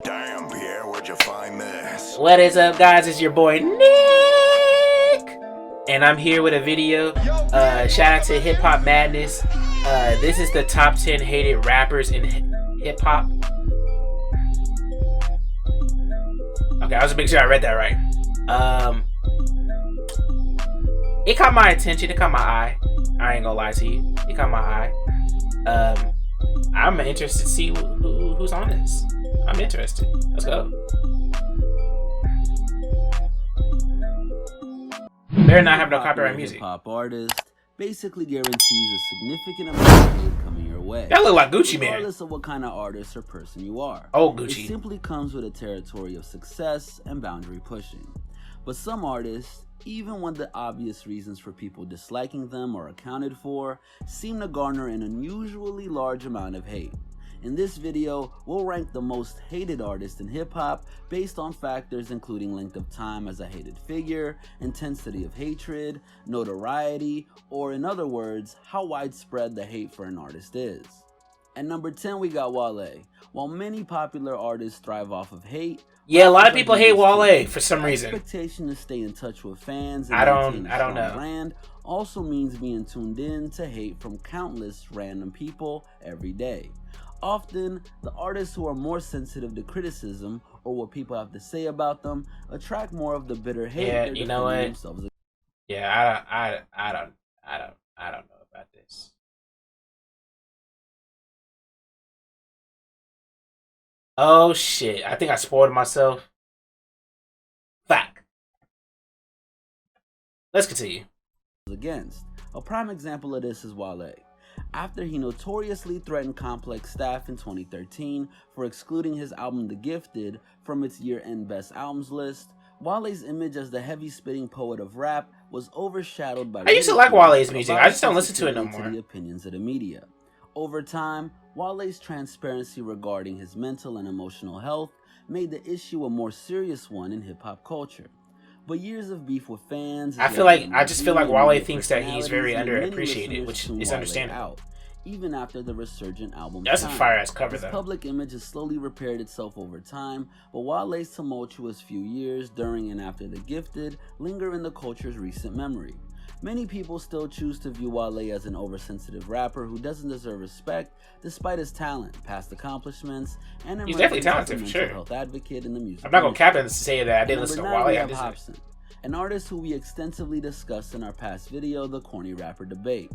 Damn, Pierre, where'd you find this? What is up, guys? It's your boy Nick, and I'm here with a video. Shout out to Hip Hop Madness. This is the top 10 hated rappers in hip hop. Okay, I was making sure I read that right. It caught my attention. It caught my eye. I ain't gonna lie to you. It caught my eye. I'm interested to see who's on this. I'm interested. Let's go. Better not have no copyright music. Hip-hop artist basically guarantees a significant amount of income coming your way. That look like Gucci Mane. Regardless of what kind of artist or person you are. Oh, Gucci. It simply comes with a territory of success and boundary pushing. But some artists, even when the obvious reasons for people disliking them are accounted for, seem to garner an unusually large amount of hate. In this video, we'll rank the most hated artists in hip-hop based on factors including length of time as a hated figure, intensity of hatred, notoriety, or in other words, how widespread the hate for an artist is. At number 10, we got Wale. While many popular artists thrive off of hate, yeah, a lot of people hate Wale for some reason. Expectation to stay in touch with fans and I don't know. Brand also means being tuned in to hate from countless random people every day. Often, the artists who are more sensitive to criticism or what people have to say about them attract more of the bitter hate. Yeah, you know what? Themselves. Yeah, I don't know about this. Oh shit! I think I spoiled myself. Fuck. Let's continue. Against a prime example of this is Wale. After he notoriously threatened Complex staff in 2013 for excluding his album The Gifted from its year-end best albums list, Wale's image as the heavy-spitting poet of rap was overshadowed by... I used to like Wale's music, I just don't listen to it no more. ...the opinions of the media. Over time, Wale's transparency regarding his mental and emotional health made the issue a more serious one in hip-hop culture. But years of beef with fans... I just feel like Wale thinks that he's very underappreciated, which is understandable. Even after the resurgent album. That's a fire-ass cover, though. His public image has slowly repaired itself over time, but Wale's tumultuous few years during and after The Gifted linger in the culture's recent memory. Many people still choose to view Wale as an oversensitive rapper who doesn't deserve respect despite his talent, past accomplishments, and he's definitely talented for sure. Health advocate in the music. I'm not gonna cap it and say that I didn't listen to Wale. We have Hopsin, an artist who we extensively discussed in our past video, The Corny Rapper Debate.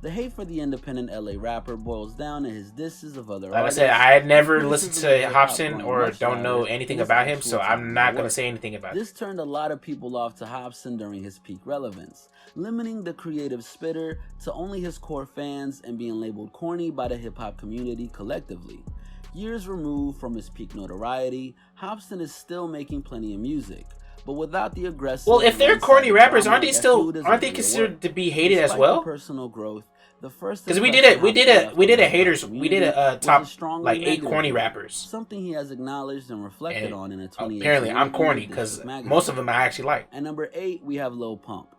The hate for the independent LA rapper boils down to his disses of other artists. Like I said, I had never listened to Hopsin or don't know anything about him, so I'm not going to say anything about it. This turned a lot of people off to Hopsin during his peak relevance, limiting the creative spitter to only his core fans and being labeled corny by the hip-hop community collectively. Years removed from his peak notoriety, Hopsin is still making plenty of music. But without the aggressive... Well, if they're corny rappers, aren't they considered to be hated as well? Personal growth, the first... Because we did a top like 8 corny rappers. Something he has acknowledged and reflected on in a 2018... Apparently, I'm corny because most of them I actually like. At number 8, we have Lil Pump.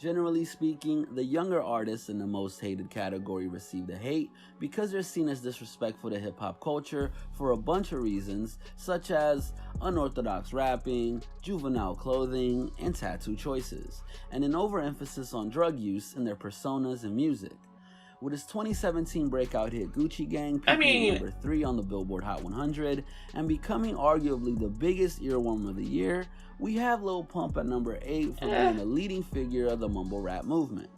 Generally speaking, the younger artists in the most hated category receive the hate because they're seen as disrespectful to hip-hop culture for a bunch of reasons, such as unorthodox rapping, juvenile clothing, and tattoo choices, and an overemphasis on drug use in their personas and music. With his 2017 breakout hit Gucci Gang peaking at number 3 on the Billboard Hot 100 and becoming arguably the biggest earworm of the year, we have Lil Pump at number 8 for being a leading figure of the mumble rap movement.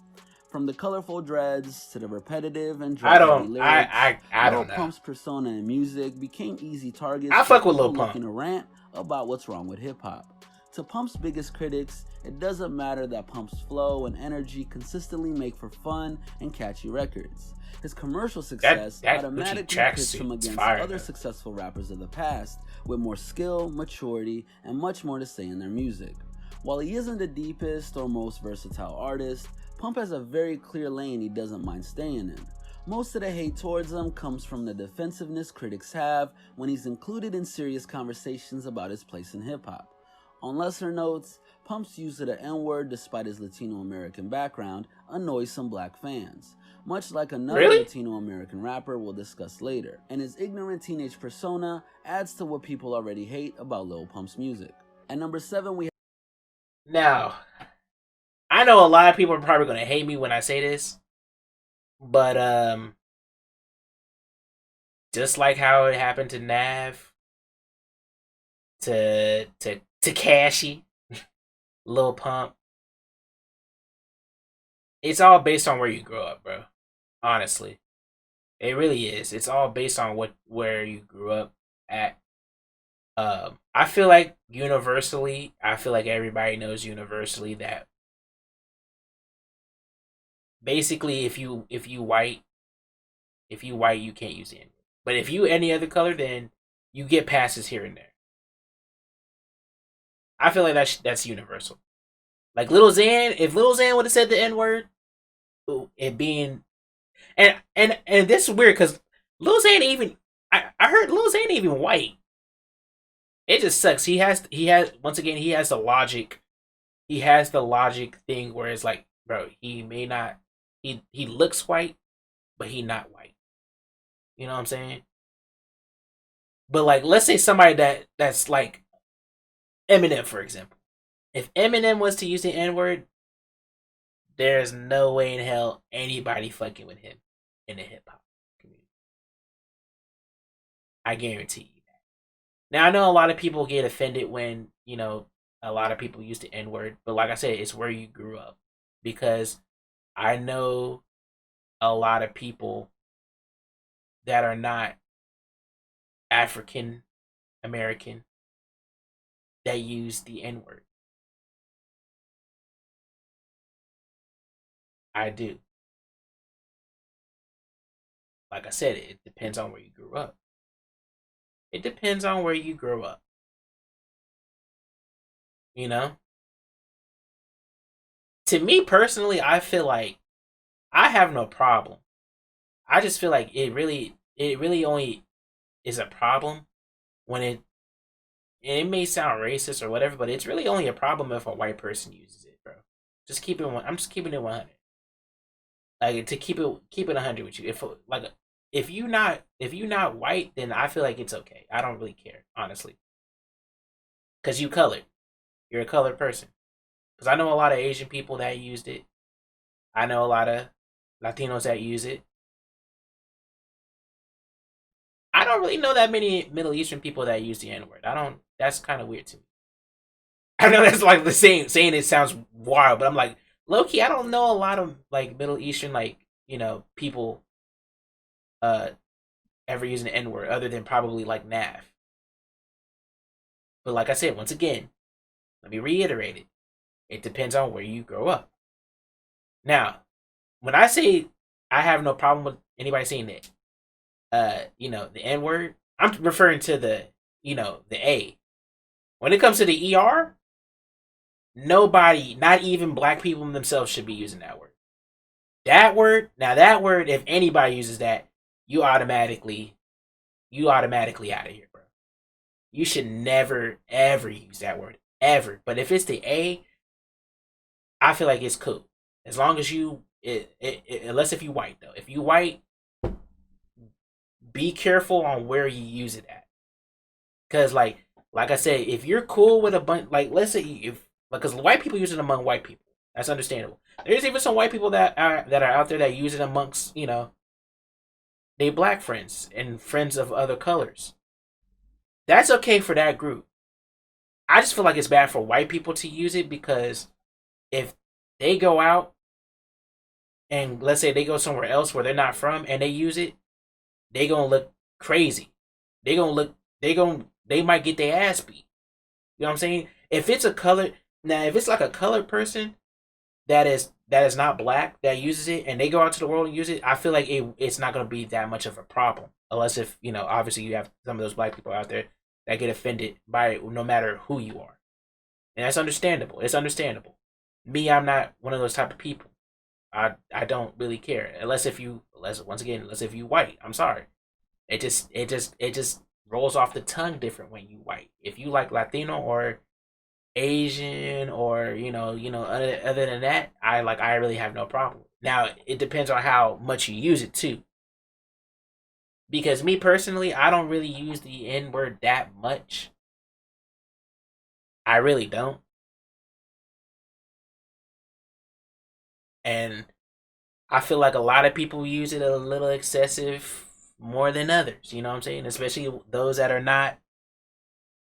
From the colorful dreads to the repetitive and I don't Lil know. Pump's persona and music became easy targets. I fuck with Lil Pump. Looking to rant about what's wrong with hip hop. To Pump's biggest critics, it doesn't matter that Pump's flow and energy consistently make for fun and catchy records. His commercial success automatically pits him against other successful rappers of the past with more skill, maturity, and much more to say in their music. While he isn't the deepest or most versatile artist, Pump has a very clear lane he doesn't mind staying in. Most of the hate towards him comes from the defensiveness critics have when he's included in serious conversations about his place in hip-hop. On lesser notes, Pump's use of the N-word despite his Latino American background annoys some black fans. much like another Really? Latino American rapper we'll discuss later, and his ignorant teenage persona adds to what people already hate about Lil Pump's music. At number 7, we have... Now, I know a lot of people are probably going to hate me when I say this, but just like how it happened to Nav, to Cashy, Lil Pump, it's all based on where you grow up, bro. Honestly, it really is. It's all based on where you grew up at. I feel like universally, everybody knows universally that basically if you white, you can't use the N-word. But if you any other color, then you get passes here and there. I feel like that's universal. Like Lil Xan, if Lil Xan would have said the N-word, it being and this is weird because Lil Xan even I heard Lil Xan even white. It just sucks. He has once again he has the logic. He has the logic thing where it's like, bro, he may not he looks white, but he not white. You know what I'm saying? But like, let's say somebody that's like Eminem, for example. If Eminem was to use the N-word, there's no way in hell anybody fucking with him in the hip hop community. I guarantee you that. Now I know a lot of people get offended when, you know, a lot of people use the N-word, but like I said, it's where you grew up. Because I know a lot of people that are not African American that use the N-word. I do. Like I said, it depends on where you grew up. It depends on where you grew up. You know? To me personally, I feel like I have no problem. I just feel like it really only is a problem when it may sound racist or whatever, but it's really only a problem if a white person uses it, bro. I'm just keeping it 100. Like to keep it 100 with you. If you not white, then I feel like it's okay. I don't really care, honestly. Cause you colored. You're a colored person. Cause I know a lot of Asian people that used it. I know a lot of Latinos that use it. I don't really know that many Middle Eastern people that use the N-word. That's kind of weird to me. I know that's like the same saying it sounds wild, but I'm like, low key, I don't know a lot of like Middle Eastern, like, you know, people ever using the N-word other than probably like Nav. But like I said, once again, let me reiterate it. It depends on where you grow up. Now, when I say I have no problem with anybody saying that, you know, the N-word, I'm referring to the, you know, the A. When it comes to the ER, nobody, not even black people themselves, should be using that word. That word, if anybody uses that, you automatically out of here, bro. You should never, ever use that word. Ever. But if it's the A, I feel like it's cool. As long as unless if you white, though. If you white, be careful on where you use it at. Because, like I said, if you're cool with a bunch, like, let's say, because white people use it among white people. That's understandable. There's even some white people that are out there that use it amongst, you know, they black friends and friends of other colors. That's okay for that group. I just feel like it's bad for white people to use it because if they go out and let's say they go somewhere else where they're not from and they use it, they gonna look crazy. They might get their ass beat. You know what I'm saying? If it's like a colored person that is not black that uses it and they go out to the world and use it, I feel like it's not gonna be that much of a problem. Unless if, you know, obviously you have some of those black people out there that get offended by it no matter who you are. And that's understandable. It's understandable. Me, I'm not one of those type of people. I don't really care. Unless if you white. I'm sorry. It just rolls off the tongue different when you white. If you like Latino or Asian or you know other than that, I really have no problem. Now, it depends on how much you use it too. Because me personally, I don't really use the N word that much. I really don't. And I feel like a lot of people use it a little excessive more than others. You know what I'm saying? Especially those that are not,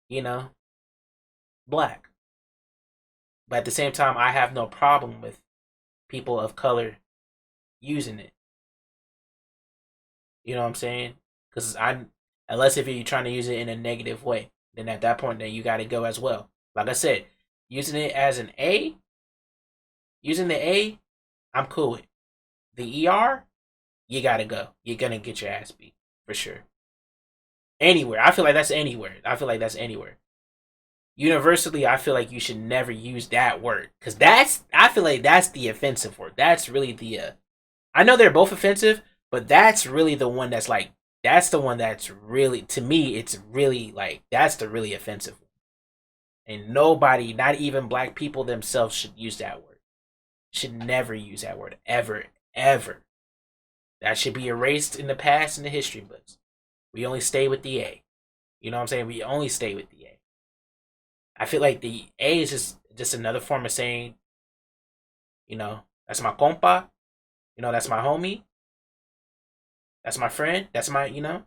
you know, black. But at the same time, I have no problem with people of color using it. You know what I'm saying? Because unless if you're trying to use it in a negative way, then at that point, then you got to go as well. Like I said, using it as an A, using the A, I'm cool with. The ER, you gotta go. You're gonna get your ass beat for sure. Anywhere, I feel like that's anywhere. I feel like that's anywhere. Universally, I feel like you should never use that word because I feel like that's the offensive word. That's really the. I know they're both offensive, but that's really the one that's like that's the one that's really to me. It's really like that's the really offensive one. And nobody, not even black people themselves, should use that word. Should never use that word ever, ever. That should be erased in the past in the history books. We only stay with the A. You know what I'm saying? We only stay with the A. I feel like the A is just another form of saying, you know, that's my compa. You know, that's my homie. That's my friend. That's my, you know.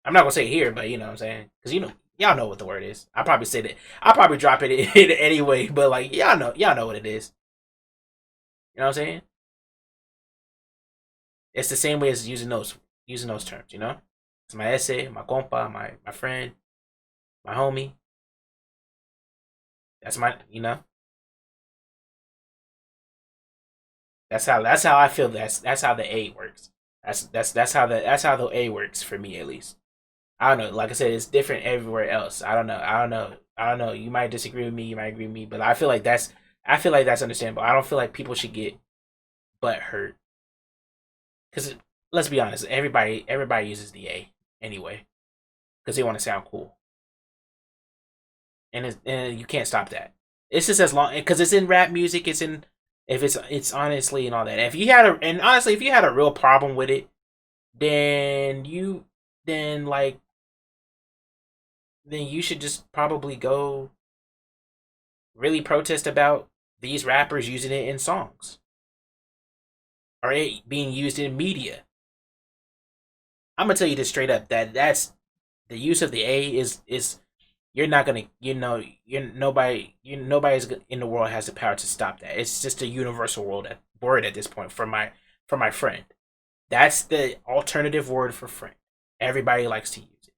I'm not gonna say it here, but you know what I'm saying? Because you know, y'all know what the word is. I probably say that. I'll probably drop it in anyway, but like y'all know what it is. You know what I'm saying? It's the same way as using those terms, you know? It's my essay, my compa, my friend, my homie. That's my, you know. That's how I feel. That's how the A works. That's how the A works for me at least. I don't know. Like I said, it's different everywhere else. I don't know. You might disagree with me. You might agree with me, but I feel like that's understandable. I don't feel like people should get butt hurt because let's be honest, everybody uses the A anyway because they want to sound cool, and you can't stop that. It's just as long because it's in rap music. It's honestly and all that. If you had a real problem with it, then you should just probably go really protest about these rappers using it in songs or it being used in media. I'm gonna tell you this straight up that's the use of the A is you're not gonna nobody's in the world has the power to stop that. It's just a universal word at this point for my friend. That's the alternative word for friend. Everybody likes to use it.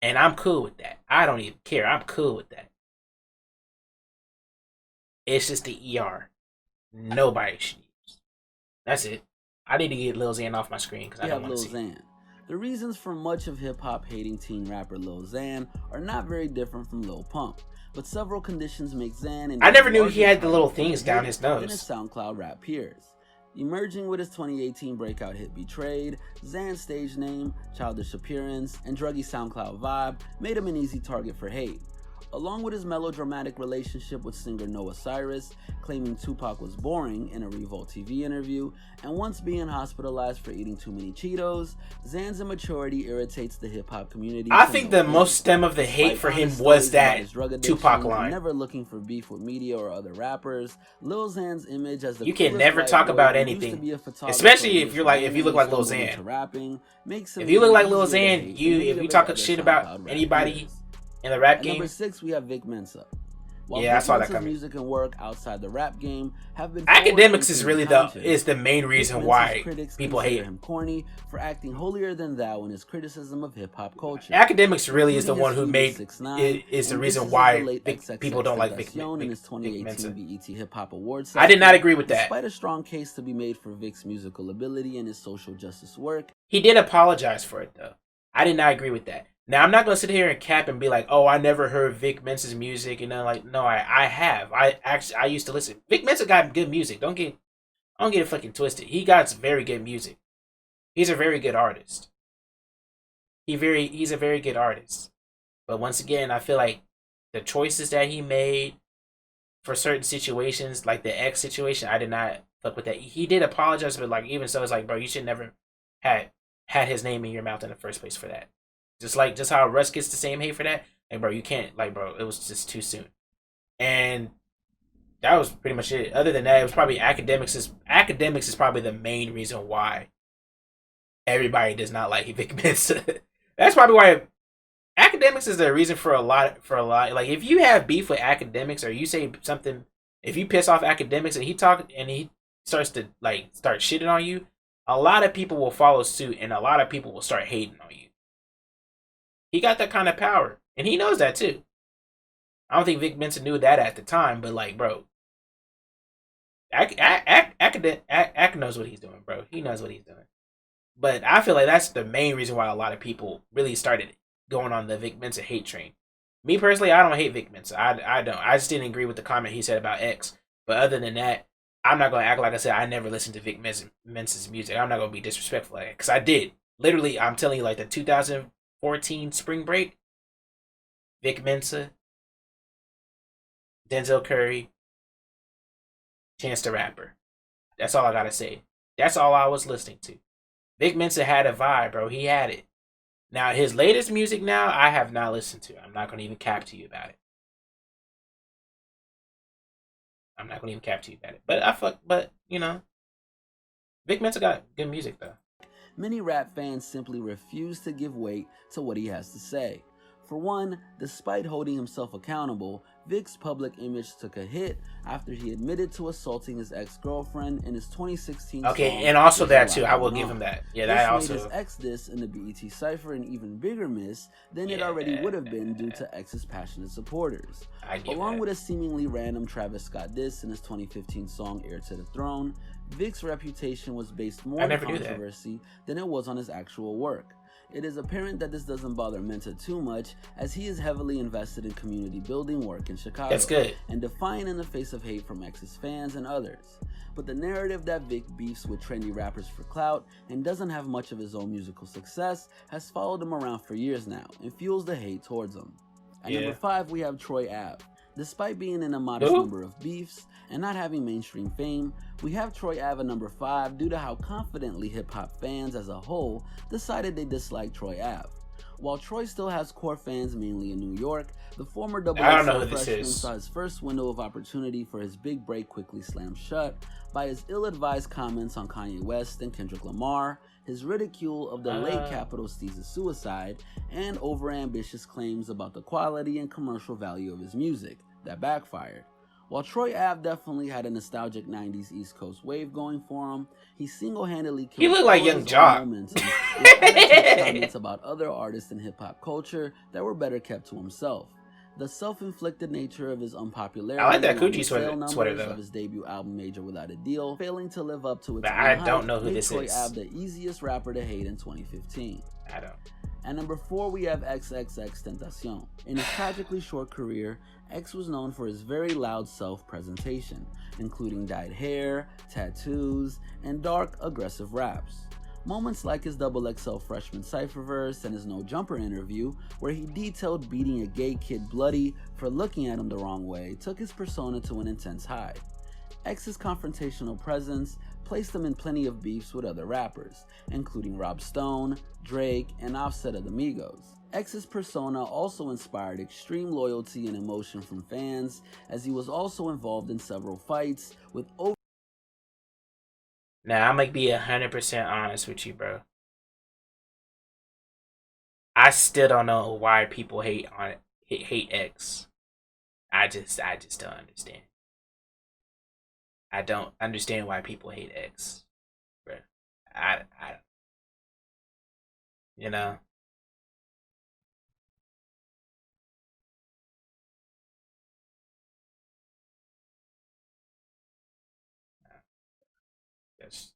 And I'm cool with that. I don't even care. I'm cool with that. It's just the ER. Nobody should use. That's it. I need to get Lil Xan off my screen because I don't want to see Lil Xan. The reasons for much of hip-hop hating teen rapper Lil Xan are not very different from Lil Pump, but several conditions make Xan and I never knew he had the little things down his than his nose. SoundCloud rap peers. Emerging with his 2018 breakout hit Betrayed, Xan's stage name, childish appearance, and druggy SoundCloud vibe made him an easy target for hate. Along with his melodramatic relationship with singer Noah Cyrus, claiming Tupac was boring in a Revolt TV interview, and once being hospitalized for eating too many Cheetos, Xan's immaturity irritates the hip-hop community. I think the most stem of the hate for him was that Tupac line. Never looking for beef with media or other rappers, Lil Xan's image as the you can never talk about anything, especially if you look like Lil Xan. If you look like Lil Xan, if you talk shit about anybody in the rap game. Number 6, we have Vic Mensa. While I saw that coming. Music and work outside the rap game have been Academics is really the main reason why people hate him corny for acting holier than thou in his criticism of hip hop culture. Academics really is the one who made is the reason why people don't like Vic Mensa. BET Hip Hop Awards. I did not agree with that. Despite a strong case to be made for Vic's musical ability and his social justice work, he did apologize for it though. I did not agree with that. Now, I'm not going to sit here and cap and be like, oh, I never heard Vic Mensa's music. No, I have. I used to listen. Vic Mensa got good music. Don't get it fucking twisted. He got very good music. He's a very good artist. He's a very good artist. But once again, I feel like the choices that he made for certain situations, like the X situation, I did not fuck with that. He did apologize, but like even so, it's like, bro, you should never had his name in your mouth in the first place for that. Just how Russ gets the same hate for that. Like, bro, you can't, like, bro, it was just too soon. And that was pretty much it. Other than that, it was probably academics. Academics is probably the main reason why everybody does not like Vic Mensa. That's probably why academics is the reason for a lot. Like, if you have beef with academics, or you say something, if you piss off academics and he starts to like start shitting on you, a lot of people will follow suit, and a lot of people will start hating on you. He got that kind of power, and he knows that too. I don't think Vic Mensa knew that at the time, but like, bro, Ak knows what he's doing, bro. He knows what he's doing. But I feel like that's the main reason why a lot of people really started going on the Vic Mensa hate train. Me personally, I don't hate Vic Mensa. I don't. I just didn't agree with the comment he said about X. But other than that, I'm not going to act like I said I never listened to Vic Mensa's music. I'm not going to be disrespectful like that, because I did. Literally, I'm telling you, like the 2014 spring break, Vic Mensa, Denzel Curry, Chance the Rapper. That's all I got to say. That's all I was listening to. Vic Mensa had a vibe, bro. He had it. Now, his latest music now, I have not listened to. I'm not going to even cap to you about it. I'm not going to even cap to you about it. But, you know, Vic Mensa got good music, though. Many rap fans simply refuse to give weight to what he has to say. For one, despite holding himself accountable, Vic's public image took a hit after he admitted to assaulting his ex-girlfriend in his 2016 Okay, song, and also that There's a too. Lot I will Going give On. him that. Yeah, This that made also. his ex diss in the BET Cypher an even bigger miss than it already would have been due to X's passionate supporters. Along with a seemingly random Travis Scott diss in his 2015 song Heir to the Throne, Vic's reputation was based more on controversy than it was on his actual work. It is apparent that this doesn't bother Mensa too much, as he is heavily invested in community building work in Chicago. That's good. And defiant in the face of hate from X's fans and others. But the narrative that Vic beefs with trendy rappers for clout and doesn't have much of his own musical success has followed him around for years now and fuels the hate towards him. At number 5, we have Troy Ave. Despite being in a modest number of beefs and not having mainstream fame, we have Troy Ave at number 5 due to how confidently hip-hop fans as a whole decided they disliked Troy Ave. While Troy still has core fans mainly in New York, the former XXL freshman saw his first window of opportunity for his big break quickly slammed shut by his ill-advised comments on Kanye West and Kendrick Lamar, his ridicule of the late Capital Steez's suicide, and overambitious claims about the quality and commercial value of his music that backfired. While Troy Ave definitely had a nostalgic 90s East Coast wave going for him, he single-handedly killed he looked like Young Jock. Momentum with attitude comments about other artists in hip-hop culture that were better kept to himself. The self-inflicted nature of his unpopularity, I like that Coochie sweater though. Of his debut album Major Without a Deal, failing to live up to its own hype, I don't know who made Troy Ave the easiest rapper to hate in 2015. I don't. At number 4, we have Xtentacion. In his tragically short career, X was known for his very loud self-presentation, including dyed hair, tattoos, and dark, aggressive raps. Moments like his XXL freshman cypher verse and his No Jumper interview, where he detailed beating a gay kid bloody for looking at him the wrong way, took his persona to an intense high. X's confrontational presence placed him in plenty of beefs with other rappers, including Rob Stone, Drake, and Offset of the Migos. X's persona also inspired extreme loyalty and emotion from fans, as he was also involved in several fights with Now, I'm gonna be 100% honest with you, bro. I still don't know why people hate X. I just don't understand. I don't understand why people hate X, bro. I you know. Yes.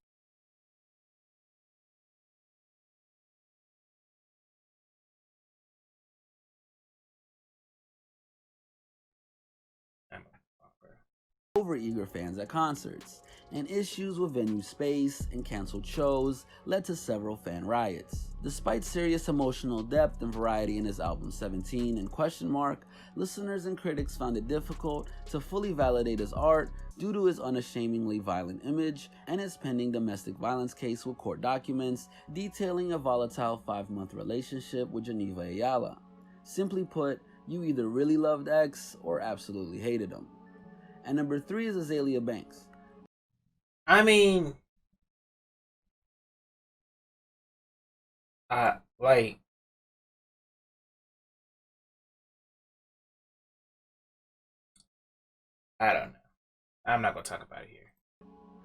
overeager fans at concerts, and issues with venue space and canceled shows led to several fan riots. Despite serious emotional depth and variety in his album 17 and Question Mark, listeners and critics found it difficult to fully validate his art due to his unashamedly violent image and his pending domestic violence case with court documents detailing a volatile 5-month relationship with Geneva Ayala. Simply put, you either really loved X or absolutely hated him. And number 3 is Azealia Banks. I mean, like, I don't know. I'm not gonna talk about it here.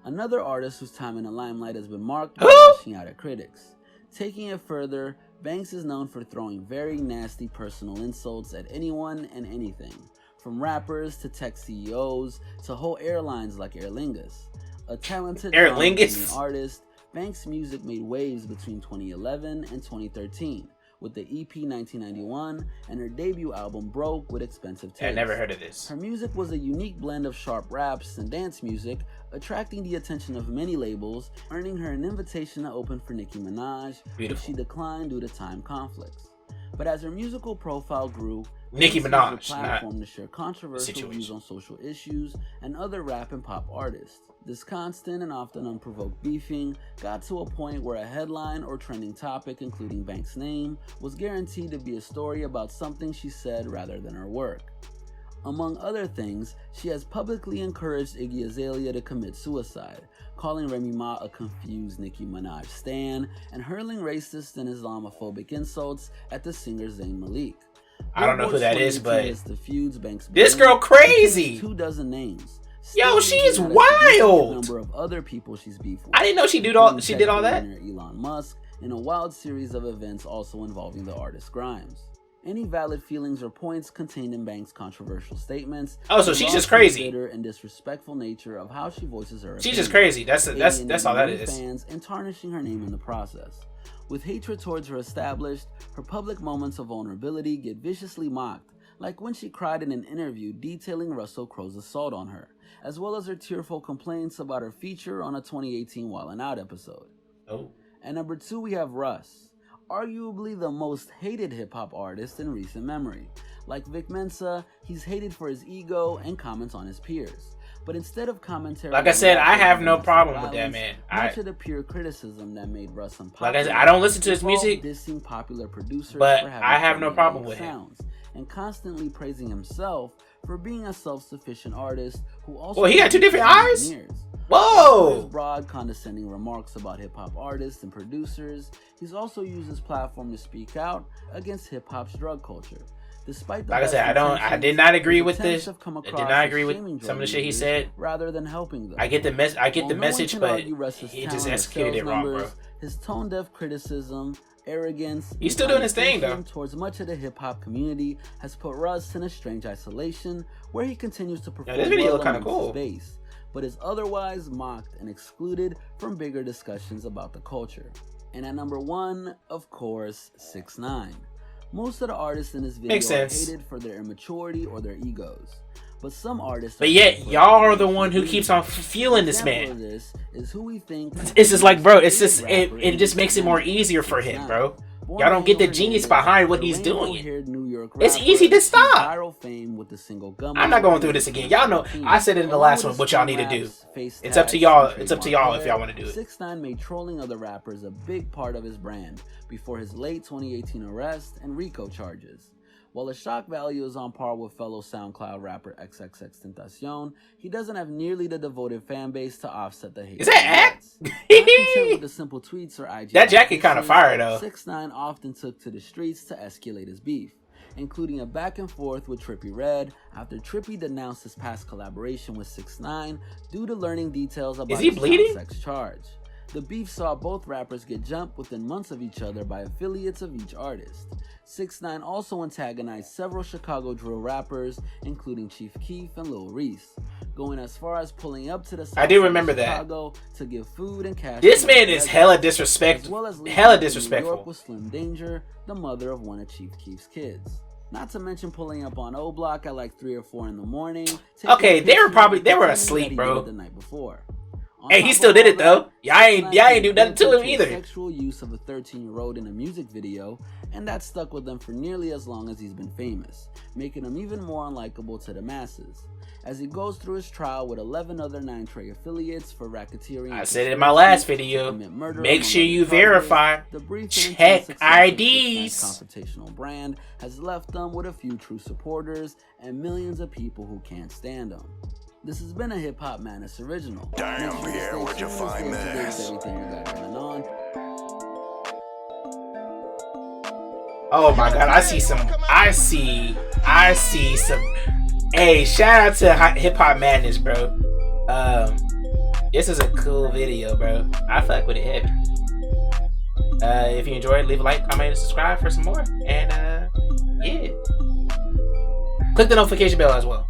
Another artist whose time in the limelight has been marked by lashing out at critics. Taking it further, Banks is known for throwing very nasty personal insults at anyone and anything, from rappers to tech CEOs to whole airlines like Aer Lingus. A talented artist, Banks' music made waves between 2011 and 2013 with the EP 1991 and her debut album Broke with Expensive Taste. I never heard of this. Her music was a unique blend of sharp raps and dance music, attracting the attention of many labels, earning her an invitation to open for Nicki Minaj, which she declined due to time conflicts. But as her musical profile grew, Nicki Minaj, used the platform to share controversial views on social issues and other rap and pop artists. This constant and often unprovoked beefing got to a point where a headline or trending topic including Banks' name was guaranteed to be a story about something she said rather than her work. Among other things, she has publicly encouraged Iggy Azalea to commit suicide, calling Remy Ma a confused Nicki Minaj stan, and hurling racist and Islamophobic insults at the singer Zayn Malik. I don't know who that is, but the feuds Banks this girl crazy. 24 names. Yo, she's wild. Number of other people she's beefed with. I didn't know she did all that. Elon Musk in a wild series of events also involving the artist Grimes. Any valid feelings or points contained in Banks' controversial statements. Oh, so she's just crazy. The bitter and disrespectful nature of how she voices her. She's just crazy. That's all that is. Fans and tarnishing her name in the process. With hatred towards her established, her public moments of vulnerability get viciously mocked, like when she cried in an interview detailing Russell Crowe's assault on her, as well as her tearful complaints about her feature on a 2018 Wildin' Out episode. Oh. And number 2, we have Russ, arguably the most hated hip-hop artist in recent memory. Like Vic Mensa, he's hated for his ego and comments on his peers. But instead of commentary, like I said, I have no problem with that, man. Much of the pure criticism that made Russ unpopular. Like I said, I don't listen to his music, dissing popular producers, but I have no problem with him. And constantly praising himself for being a self-sufficient artist who also. Well, he had 2 different eyes. Whoa! His broad, condescending remarks about hip-hop artists and producers, he's also used his platform to speak out against hip-hop's drug culture. Despite the like I said, I did not agree with this. I did not agree with some of the shit he said. Rather than helping them. I get the message, but he just executed it wrong, bro. His tone-deaf criticism, arrogance, he's still doing his thing though. Towards much of the hip-hop community has put Russ in a strange isolation where he continues to perform this video look kind of cool, space, but is otherwise mocked and excluded from bigger discussions about the culture. And at number 1, of course, 6ix9ine. Most of the artists in this video are hated for their immaturity or their egos. But some artists. But yet, y'all are the one who keeps on fueling this man. This is who we think. It's just like, bro, it's just it just makes it more easier for him, bro. Y'all don't get the genius behind what he's doing. It's easy to stop. I'm not going through this again. Y'all know I said it in the last one what y'all need to do. It's up to y'all. It's up to y'all if y'all want to do it. 6ix9ine made trolling other rappers a big part of his brand before his late 2018 arrest and RICO charges. While the shock value is on par with fellow SoundCloud rapper Xtentacion, he doesn't have nearly the devoted fan base to offset the hate. Is that act? Not content with the simple tweets or IG. That jacket kind of fire though. 6ix9ine often took to the streets to escalate his beef, including a back and forth with Trippie Redd after Trippie denounced his past collaboration with 6ix9ine due to learning details about his child sex charge. The beef saw both rappers get jumped within months of each other by affiliates of each artist. 6ix9ine also antagonized several Chicago drill rappers, including Chief Keef and Lil Reese, going as far as pulling up to the South I do remember that. Chicago to give food and cash. This man is hella disrespectful. As well as hella New disrespectful. York with Slim Danger, the mother of one of Chief Keef's kids. Not to mention pulling up on O Block at like 3 or 4 in the morning. Okay, they were asleep, bro. The night before. Hey, he still did it though. Y'all ain't do nothing to him either. Sexual use of a 13-year-old in a music video, and that stuck with him for nearly as long as he's been famous, making him even more unlikable to the masses. As he goes through his trial with 11 other 9 Trey affiliates for racketeering. I said it in my last video. Make sure you verify. Check IDs. Confrontational brand has left them with a few true supporters and millions of people who can't stand him. This has been a Hip Hop Madness original. Damn, Pierre, where'd you find this? Everything we got going on. Oh my god, I see some. Hey, shout out to Hip Hop Madness, bro. This is a cool video, bro. I fuck with it heavy. If you enjoyed, leave a like, comment, and subscribe for some more. And yeah, click the notification bell as well.